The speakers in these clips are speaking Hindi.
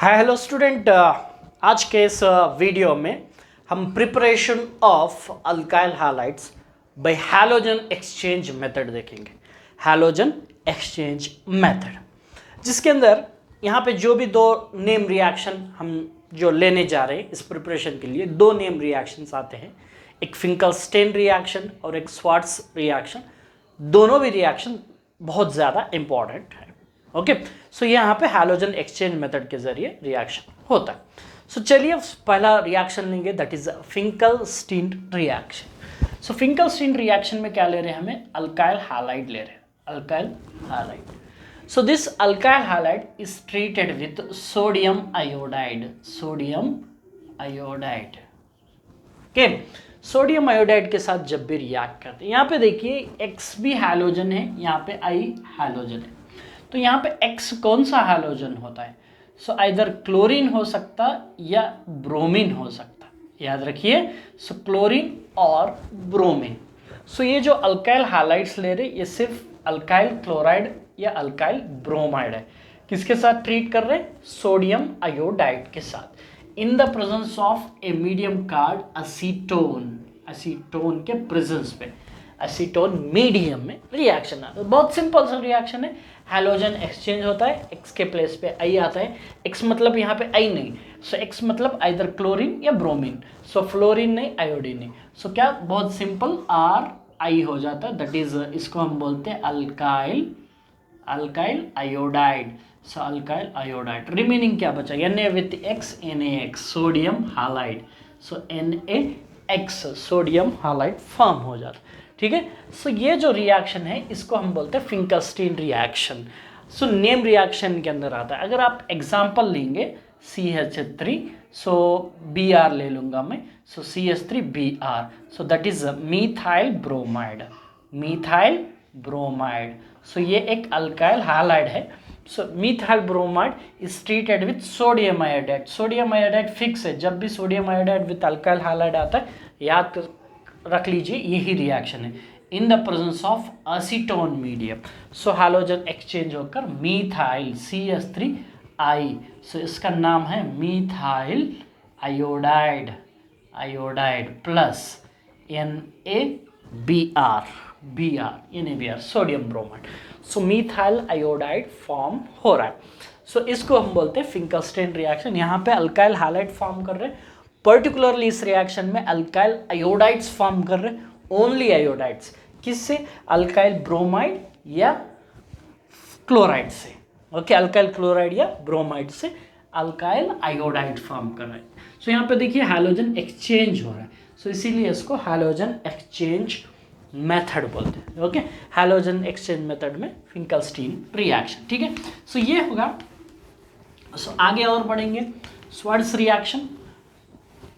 हाय हेलो स्टूडेंट, आज के इस वीडियो में हम preparation of alkyl halides bye halogen exchange method देखेंगे। हैलोजन एक्सचेंज मेथड, जिसके अंदर यहाँ पे जो भी दो नेम रिएक्शन हम जो लेने जा रहे हैं इस प्रिपरेशन के लिए, दो नेम रिएक्शंस आते हैं, एक फिंकलस्टेन रिएक्शन और एक स्वार्ट्स रिएक्शन। दोनों भी रिएक्शन बहुत ज़्यादा इंपॉर्टेंट है। ओके, सो यहाँ पे हैलोजन एक्सचेंज मेथड के जरिए रिएक्शन होता है। सो चलिए पहला रिएक्शन लेंगे, that is Finkelstein reaction. So Finkelstein reaction में क्या ले रहे हैं, हमें अल्काइल हैलाइड ले रहे हैं, alkyl halide. So this alkyl halide is treated with sodium iodide, sodium iodide. Okay, sodium iodide के साथ जब भी रिएक्ट करते हैं, यहाँ पे देखिए X भी हैलोजन है, यहाँ पे I हैलोजन है। तो यहाँ पे X कौन सा हैलोजन होता है? सो आइदर क्लोरीन हो सकता या ब्रोमीन हो सकता, याद रखिए। सो क्लोरीन और ब्रोमीन। सो ये जो अल्काइल हैलाइड्स ले रहे, ये सिर्फ अल्काइल क्लोराइड या अल्काइल ब्रोमाइड है। किसके साथ ट्रीट कर रहे हैं? सोडियम आयोडाइड के साथ, in the presence of a medium card acetone, acetone के प्रेजेंस पे, असीटोन मीडियम में रिएक्शन आता है। बहुत सिंपल सा रिएक्शन है, हैलोजन एक्सचेंज होता है, X के प्लेस पे I आता है। X मतलब यहाँ पे I नहीं, सो X मतलब आइदर क्लोरीन या ब्रोमीन, सो फ्लोरीन नहीं, आयोडीन नहीं। सो क्या, बहुत सिंपल, RI हो जाता है, दैट इज, इसको हम बोलते हैं अल्काइल, अल्काइल आयोडाइड। सो अल्काइल आयोडाइड, रिमेनिंग क्या बचा, Na with X, NaX, sodium halide. So NaX sodium halide form हो जाता है। ठीक है, सो ये जो रिएक्शन है इसको हम बोलते हैं Finkelstein reaction. So name reaction के अंदर आता है। अगर आप एग्जांपल लेंगे CH3, सो Br ले लूंगा मैं, so CH3Br, so that is methyl bromide, methyl bromide. So ये एक अल्काइल हैलाइड है। So methyl bromide is treated with sodium iodide. Sodium iodide fix है, जब भी sodium iodide with alkyl halide आता है, याद रख लीजिए यही रिएक्शन है, in the presence of acetone medium. So halogen exchange होकर मीथाइल CH3I, सो इसका नाम है methyl iodide, iodide plus NaBr, NaBr sodium bromide. सो मीथाइल आयोडाइड फॉर्म हो रहा है। सो इसको हम बोलते हैं फिंकलस्टेन रिएक्शन। यहाँ पे अल्काइल हैलाइड फॉर्म कर रहे हैं, पर्टिकुलरली इस रिएक्शन में अल्काइल आयोडाइड्स फॉर्म कर रहे हैं, ओनली आयोडाइड्स। किससे? अल्काइल ब्रोमाइड या क्लोराइड से। ओके, अल्काइल क्लोराइड या ब्रोमाइड से अल्काइल आयोडाइड फॉर्म कर रहे हैं। सो यहाँ पे देखिए हैलोजन एक्सचेंज हो रहा है, सो इसीलिए इसको हैलोजन एक्सचेंज मेथड बोलते हैं। ओके, हैलोजन एक्सचेंज मेथड में फिंकलस्टीन रिएक्शन। ठीक है, सो ये होगा। सो आगे और बढ़ेंगे, स्वार्ट्स रिएक्शन।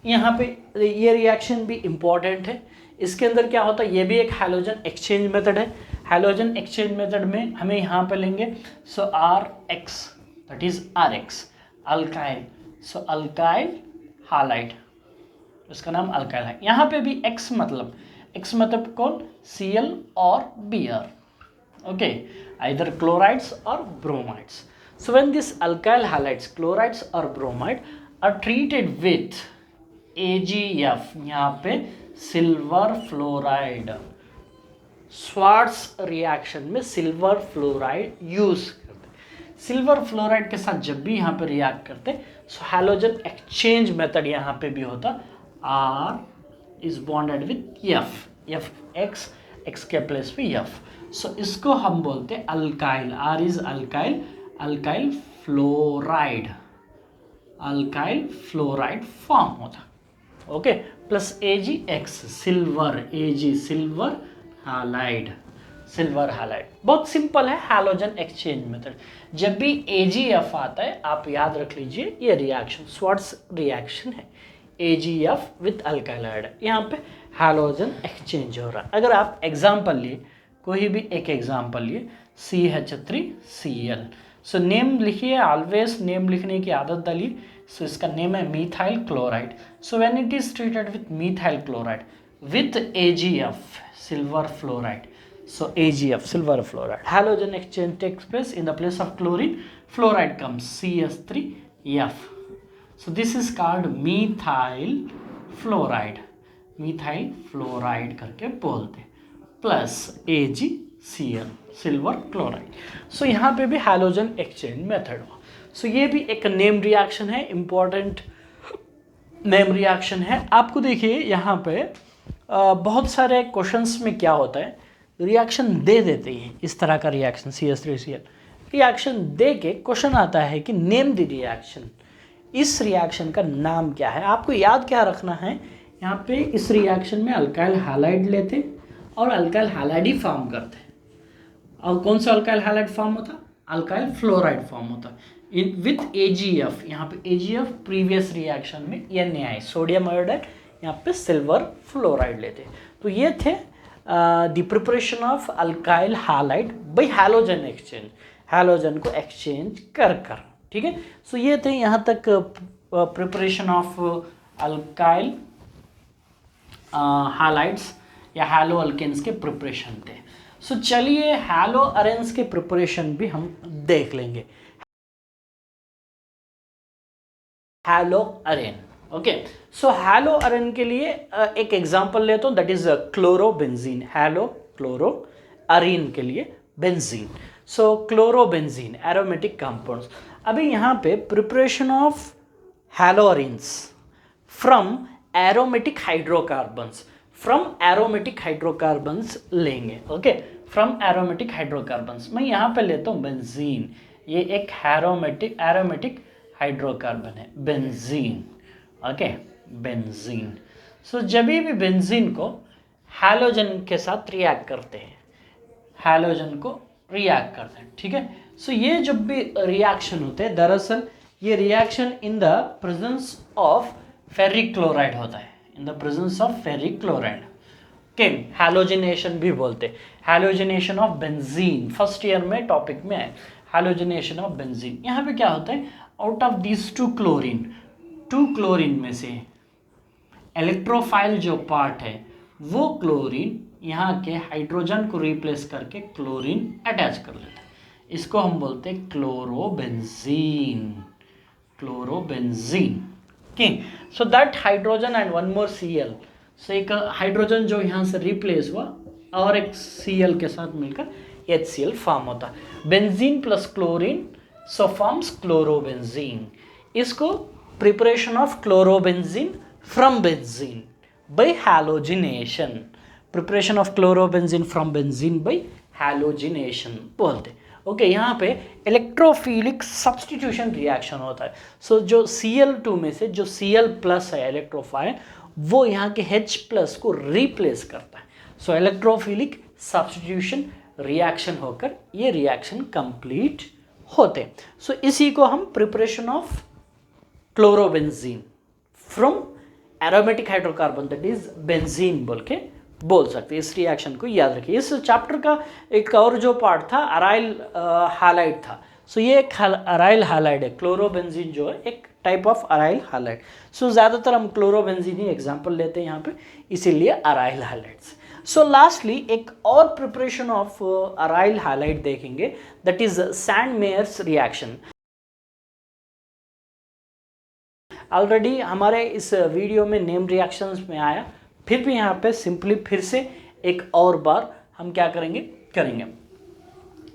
यहाँ पे ये रिएक्शन भी इम्पॉर्टेंट है। इसके अंदर क्या होता है, ये भी एक हैलोजन एक्सचेंज मेथड है। हैलोजन एक्सचेंज मेथड में हमें यहाँ पे लेंगे, सो RX, that is RX alkyl, so alkyl halide, इसका नाम अल्काइल है। यहाँ पे भी X मतलब कौन? Cl और Br। ओके, आइदर क्लोराइड्स और bromides. So when this alkyl halides, chlorides और bromide are treated with AgF, यहाँ पे सिल्वर फ्लोराइड, स्वार्ट्स रिएक्शन में सिल्वर फ्लोराइड यूज करते हैं। सिल्वर फ्लोराइड के साथ जब भी यहाँ पे रिएक्ट करते हैं, सो हैलोजन एक्सचेंज मेथड यहाँ पे भी होता, R is bonded with F, X के प्लेस पे F। सो इसको हम बोलते हैं alkyl, R is alkyl, alkyl fluoride, alkyl fluoride form होता। Okay, plus AgX silver, Ag silver halide, silver halide. बहुत सिंपल है हैलोजन एक्सचेंज मेथड। जब भी AgF आता है, आप याद रख लीजिए ये रिएक्शन स्वार्ट्स रिएक्शन है, AgF विथ अल्काइल हैलाइड। यहाँ पे हैलोजन एक्सचेंज हो रहा है। अगर आप एग्जाम्पल लिए, कोई भी एक एग्जाम्पल लिए, CH3Cl, सो नेम लिखिए, ऑलवेज नेम लिखने की आदत डालिए। सो इसका नेम है methyl chloride. So when it is treated with methyl chloride with AgF silver fluoride, so AgF silver fluoride, halogen exchange takes place in the place of chlorine, fluoride comes CH3 F. So this is called methyl fluoride. methyl fluoride करके बोलते हैं, प्लस AgCl सिल्वर क्लोराइड. सो यहाँ पे भी हैलोजन एक्सचेंज मेथड हुआ. सो ये भी एक नेम रिएक्शन है, इंपॉर्टेंट नेम रिएक्शन है. आपको देखिए यहाँ पे बहुत सारे क्वेश्चंस में क्या होता है, रिएक्शन दे देते हैं इस तरह का रिएक्शन CH3Cl. रिएक्शन दे के क्वेश्चन आता है कि नेम द रिएक्शन, इस रिएक्शन का नाम क्या है. आपको याद क्या रखना है, यहाँ पे इस रिएक्शन में अल्काइल हैलाइड लेते और अल्काइल हैलाइड ही फॉर्म करते. और कौन सा अल्काइल हैलाइड फॉर्म होता, अल्काइल फ्लोराइड फॉर्म होता विथ AgF. यहाँ पे AgF प्रीवियस रिएक्शन में NaI सोडियम आयोडाइड, यहाँ पे सिल्वर फ्लोराइड लेते. तो ये थे the preparation of alkyl halide bye halogen exchange, halogen को एक्सचेंज कर. ठीक है. सो ये थे यहाँ तक प्रिपरेशन ऑफ अल्काइल हैलाइड्स या हैलो अल्केन्स के प्रिपरेशन थे. सो चलिए हैलो अरेन्स के प्रिपरेशन भी हम देख लेंगे. Halo arene. Okay. So halo arene के लिए एक एग्जांपल लेता हूँ, that is chlorobenzene. Halo chloro arene के लिए benzene. So chlorobenzene aromatic compounds. अभी यहाँ पे preparation of halo arenes from aromatic hydrocarbons, from aromatic hydrocarbons लेंगे. ओके. फ्रॉम एरोमेटिक हाइड्रोकार्बन्स मैं यहाँ पे लेता हूँ बेंजीन. ये एक एरोमेटिक हाइड्रोकार्बन है, बेंजीन. Okay, benzene. सो जब भी बेंजीन को हैलोजन के साथ रिएक्ट करते हैं, हैलोजन को रिएक्ट करते हैं. ठीक है. सो ये जब भी रिएक्शन होते हैं, दरअसल ये reaction in the presence of ferric chloride होता है, in the presence of ferric chloride. Okay. Halogenation भी बोलते हैं, halogenation of benzene. First year में टॉपिक में है हैलोजिनेशन ऑफ बेंजीन. यहाँ पे क्या होता है, out of this two chlorine में से इलेक्ट्रोफाइल जो पार्ट है वो क्लोरीन यहाँ के हाइड्रोजन को रिप्लेस करके क्लोरीन अटैच कर लेता है. इसको हम बोलते हैं chlorobenzene. Okay. So that hydrogen and one more Cl. सो एक हाइड्रोजन जो यहाँ से रिप्लेस हुआ और एक Cl के साथ मिलकर HCl फॉर्म होता है. Benzene plus chlorine so forms chlorobenzene. इसको preparation of chlorobenzene from benzene by halogenation, preparation of chlorobenzene from benzene by halogenation बोलते. ओके. यहाँ पे इलेक्ट्रोफिलिक सब्स्टिट्यूशन रिएक्शन होता है. सो जो Cl2 में से जो Cl प्लस है इलेक्ट्रोफाइल, वो यहाँ के H प्लस को रिप्लेस करता है. सो इलेक्ट्रोफिलिक सब्स्टिट्यूशन रिएक्शन होकर ये रिएक्शन कंप्लीट होते. सो इसी को हम preparation of chlorobenzene from aromatic hydrocarbon that is benzene बोल के बोल सकते हैं. इस रिएक्शन को याद रखिए. इस चैप्टर का एक और जो पार्ट था अराइल हैलाइड था. सो ये एक अराइल हैलाइड है. क्लोरोबेंजीन जो है एक टाइप ऑफ अराइल हैलाइड. सो ज़्यादातर हम क्लोरोबेंजीन ही एग्जाम्पल लेते हैं यहाँ पे, इसीलिए अराइल हैलाइड्स. सो लास्टली एक और प्रिपरेशन ऑफ अराइल हैलाइड देखेंगे, दैट इज सैंडमेयर्स रिएक्शन. ऑलरेडी हमारे इस वीडियो में नेम रिएक्शंस में आया, फिर भी यहाँ पे सिंपली फिर से एक और बार हम क्या करेंगे.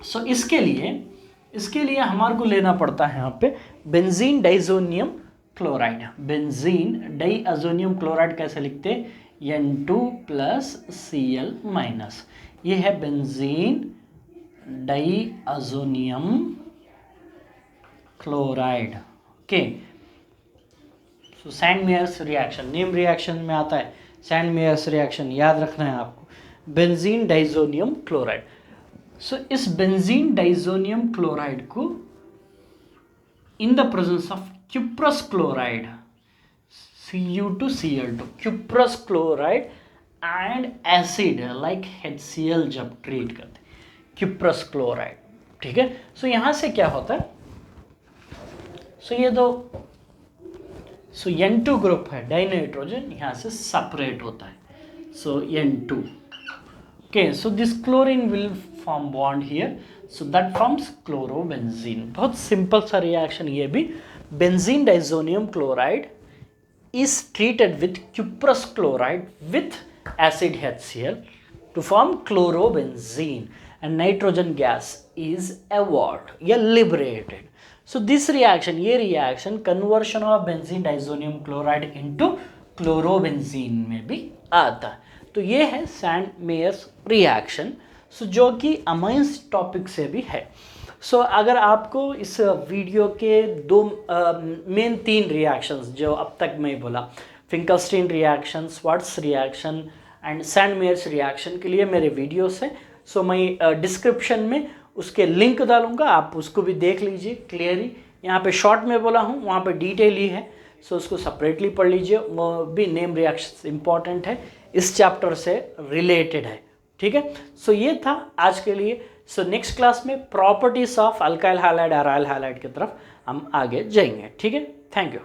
सो इसके लिए हमारे को लेना पड़ता है यहाँ पे benzene diazonium chloride. Benzene diazonium chloride कैसे लिखते हैं, N2 प्लस Cl माइनस. ये है benzene diazonium chloride. Okay. So Sandmeyer's reaction name reaction में आता है. सैंडमेयर्स रिएक्शन याद रखना है आपको, बेंजीन डाइजोनियम क्लोराइड. सो इस बेंजीन डाइजोनियम क्लोराइड को इन the presence of cuprous chloride Cu2Cl2, cuprous chloride and acid like HCl जब ट्रीट करते क्यूप्रस क्लोराइड. ठीक है. सो यहाँ से क्या होता है, सो ये दो N2 ग्रुप है डाइनाइट्रोजन, यहाँ से सेपरेट होता है. सो N2. Okay. So this chlorine will form bond here, so that forms chlorobenzene. बहुत सिंपल सा रिएक्शन ये भी. Benzene diazonium chloride is treated with cuprous chloride with acid HCl to form chlorobenzene and nitrogen gas is evolved या liberated. So this reaction, ये reaction conversion of benzene diazonium chloride into chlorobenzene में भी आता है. तो ये है सैंड मेयर्स रिएक्शन, जो कि अमाइंस टॉपिक से भी है. अगर आपको इस वीडियो के दो मेन 3 रिएक्शंस जो अब तक मैं बोला, Finkelstein reaction, Swarts reaction and Sandmeyer reaction के लिए मेरे वीडियोस हैं. मैं डिस्क्रिप्शन में उसके लिंक डालूंगा, आप उसको भी देख लीजिए क्लियरली. यहाँ पे शॉर्ट में बोला हूँ, वहाँ पे डिटेल ही है, उसको सेपरेटली पढ़ लीजिए. वो भी नेम रिएक्शन इंपॉर्टेंट है, इस चैप्टर से रिलेटेड है. ठीक है, ये था आज के लिए. नेक्स्ट क्लास में properties of alkyl halide, aryl halide की तरफ हम आगे जाएंगे. ठीक है, थैंक यू.